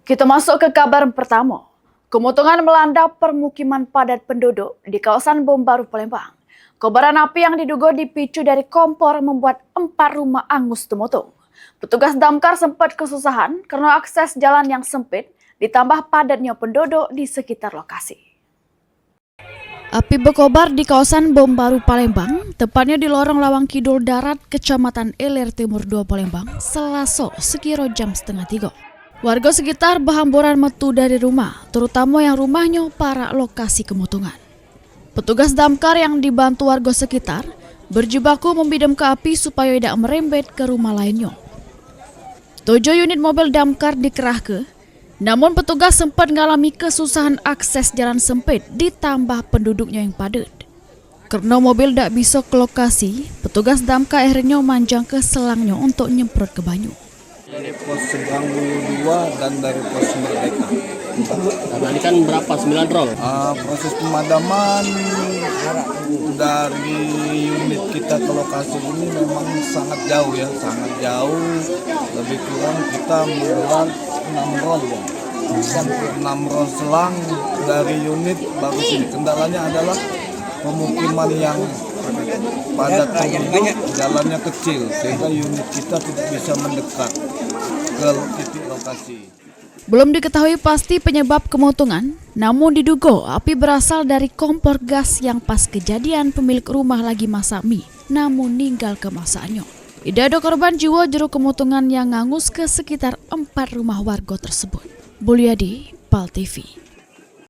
Kita masuk ke kabar pertama. Kemotongan melanda permukiman padat penduduk di kawasan Bom Baru, Palembang. Kobaran api yang diduga dipicu dari kompor membuat 4 rumah angus temotong. Petugas damkar sempat kesusahan karena akses jalan yang sempit ditambah padatnya penduduk di sekitar lokasi. Api berkobar di kawasan Bom Baru, Palembang, tepatnya di lorong Lawang Kidul Darat, Kecamatan Ilir Timur 2, Palembang, Selasa sekira jam setengah 3. Warga sekitar berhamburan metu dari rumah, terutama yang rumahnya para lokasi kemotongan. Petugas damkar yang dibantu warga sekitar berjibaku membidamkan api supaya tidak merembet ke rumah lainnya. 7 unit mobil damkar dikerahkan, namun petugas sempat mengalami kesusahan akses jalan sempit ditambah penduduknya yang padat. Karena mobil tidak bisa ke lokasi, petugas damkar akhirnya memanjang ke selangnya untuk nyemprot ke banyu. Dari pos Seberang 2 dan dari pos Merdeka. Karena ini kan berapa? 9 roll? Proses pemadaman dari unit kita ke lokasi ini memang sangat jauh ya, sangat jauh. Lebih kurang kita membuat 6 roll ya. 6 roll selang dari unit baru sini. Kendalanya adalah pemukiman yang padat penduduk, jalannya kecil sehingga unit kita tidak bisa mendekat ke titik lokasi. Belum diketahui pasti penyebab kemotongan, namun diduga api berasal dari kompor gas yang pas kejadian pemilik rumah lagi masak mie, namun meninggal kemasaknya. Tidak ada korban jiwa jero kemotongan yang ngangus ke sekitar 4 rumah warga tersebut. Buliadi, PAL TV.